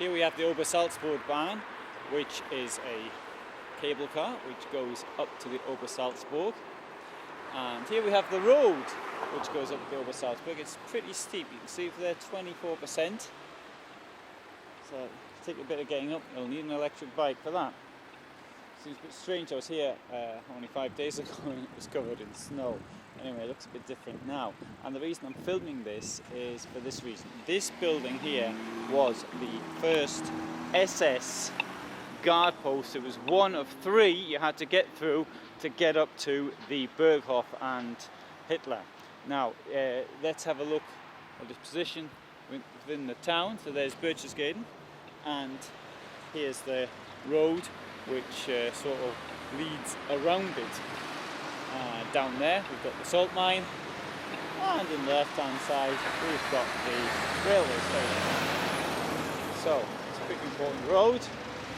Here we have the Obersalzberg, which is a cable car which goes up to the Obersalzberg. And here we have the road which goes up the Obersalzberg. It's pretty steep. You can see there 24%. So take a bit of getting up. You'll need an electric bike for that. Seems a bit strange. I was here only 5 days ago and it was covered in snow. Anyway, it looks a bit different now. And the reason I'm filming this is for this reason. This building here was the first SS guard post. It was one of 3 you had to get through to get up to the Berghof and Hitler. Now, let's have a look at this position within the town. So there's Berchtesgaden, and here's the road which sort of leads around it. Down there we've got the salt mine, and in the left hand side we've got the railway station. So it's a pretty important road.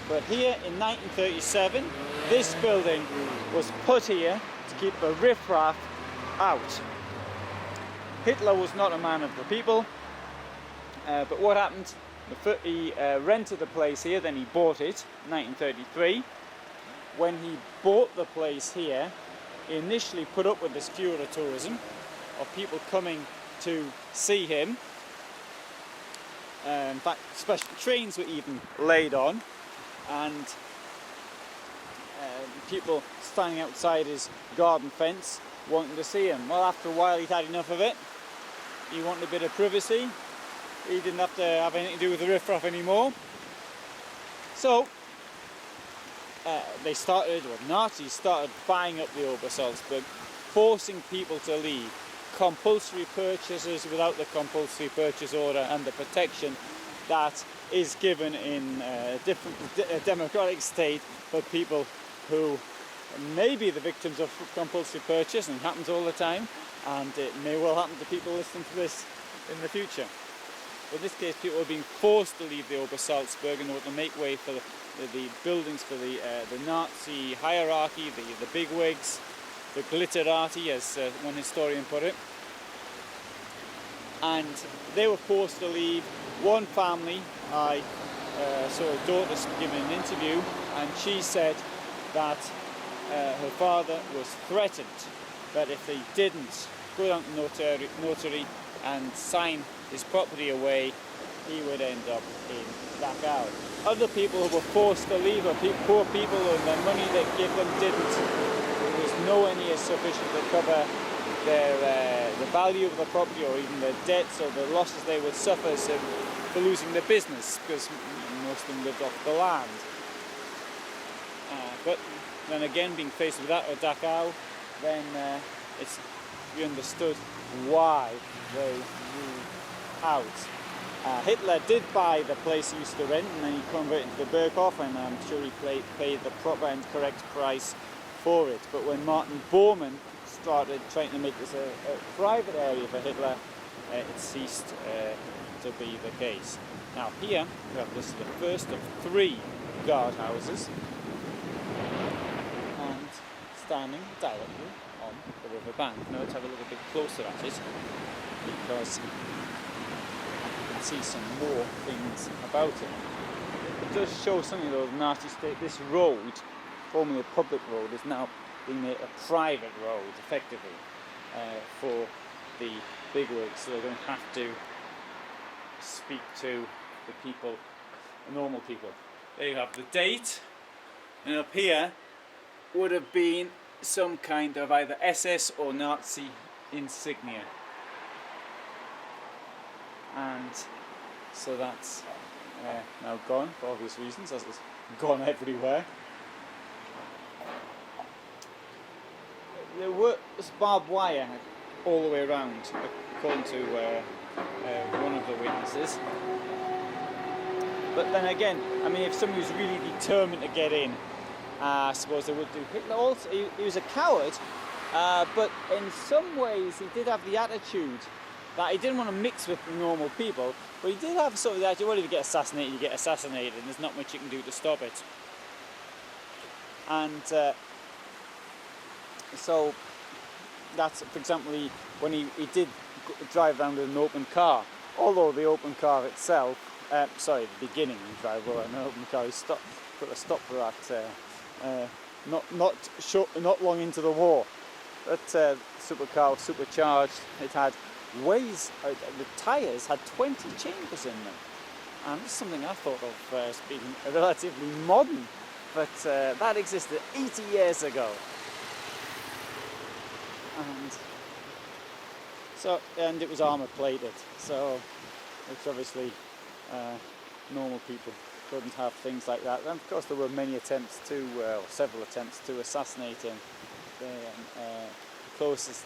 But here in 1937 this building was put here to keep the riffraff out. Hitler was not a man of the people, but what happened? He rented the place here, then he bought it in 1933. When he bought the place here, he initially put up with this furor tourism of people coming to see him. In fact, special trains were even laid on, and people standing outside his garden fence wanting to see him. Well, after a while he'd had enough of it. He wanted a bit of privacy. He didn't have to have anything to do with the riffraff anymore. So Nazis started buying up the Obersalzberg, forcing people to leave. Compulsory purchases without the compulsory purchase order and the protection that is given in a different democratic state for people who may be the victims of compulsory purchase, and it happens all the time, and it may well happen to people listening to this in the future. But in this case, people are being forced to leave the Obersalzberg in order to make way for the buildings for the Nazi hierarchy, the bigwigs, the glitterati, as one historian put it. And they were forced to leave. One family, I saw a daughter giving an interview, and she said that her father was threatened that if they didn't go down to notary and sign his property away, he would end up in Dachau. Other people who were forced to leave are poor people, and the money they give them it was nowhere near sufficient to cover the value of the property or even their debts or the losses they would suffer for losing their business, because most of them lived off the land. But then again, being faced with that or Dachau, then we understood why they moved out. Hitler did buy the place he used to rent, and then he converted it to the Berghof, and I'm sure he paid the proper and correct price for it. But when Martin Bormann started trying to make this a private area for Hitler, it ceased to be the case. Now here we have this the first of 3 guardhouses, and standing directly on the river bank. Now let's have a look a bit closer at it, because see some more things about it. It does show something though, the Nazi state. This road, formerly a public road, is now being made a private road, effectively, for the bigwigs, so they don't have to speak to the people, the normal people. There you have the date, and up here would have been some kind of either SS or Nazi insignia. And so that's now gone for obvious reasons, as it's gone everywhere. There was barbed wire all the way around, according to one of the witnesses. But then again, I mean, if somebody was really determined to get in, I suppose they would do. Hitler also, he was a coward, but in some ways he did have the attitude that he didn't want to mix with the normal people, but he did have sort of the attitude, well, if you get assassinated, you get assassinated, and there's not much you can do to stop it. And so that's, for example, when he did drive around with an open car, although the open car itself sorry, the beginning of Dry Row. I know McCarthy put a stop for that not long into the war. That supercar was supercharged. It had the tyres had 20 chambers in them, and this is something I thought of as being relatively modern, but that existed 80 years ago. And it was armour plated, so which obviously normal people couldn't have things like that. And of course there were many attempts several attempts to assassinate him. The closest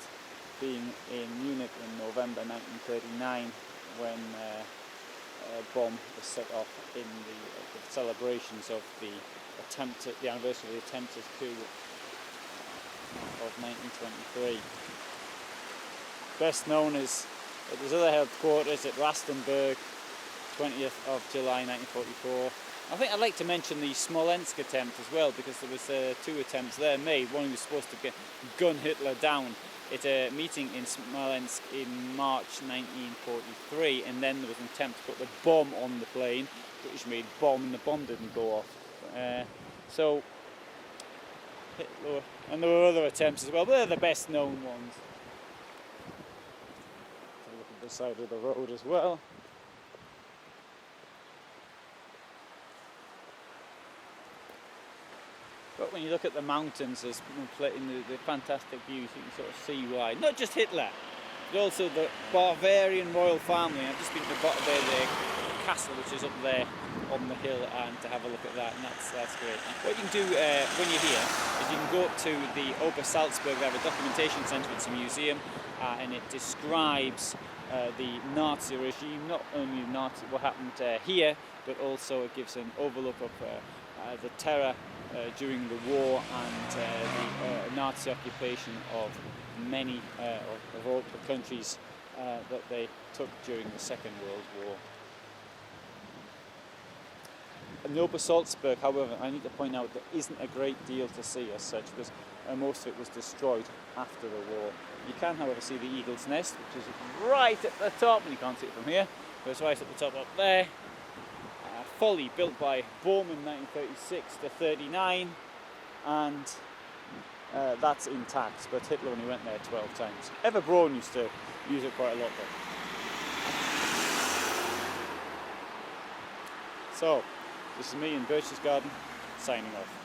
being in Munich in November 1939, when a bomb was set off in the celebrations of the anniversary of the attempted coup of 1923. Best known as at his other headquarters at Rastenburg, 20th of July 1944. I think I'd like to mention the Smolensk attempt as well, because there was 2 attempts there made. One was supposed to gun Hitler down at a meeting in Smolensk in March 1943, and then there was an attempt to put the bomb on the plane, British-made bomb, and the bomb didn't go off. So Hitler, and there were other attempts as well, but they're the best known ones. Look at the side of the road as well. But when you look at the mountains, there's the fantastic views, you can sort of see why. Not just Hitler, but also the Bavarian royal family. I've just been to the castle, which is up there on the hill, and to have a look at that, and that's great. What you can do when you're here is you can go up to the Obersalzberg. They have a documentation centre, it's a museum, and it describes the Nazi regime, not only what happened here, but also it gives an overlook of the terror during the war and the Nazi occupation of many of all the countries that they took during the Second World War. In Obersalzberg, however, I need to point out there isn't a great deal to see as such, because most of it was destroyed after the war. You can, however, see the Eagle's Nest, which is right at the top, and you can't see it from here, but it's right at the top up there. Folly, built by Bormann 1936 to 39, and that's intact, but Hitler only went there 12 times. Eva Braun used to use it quite a lot though. So, this is me in Berchtesgaden, signing off.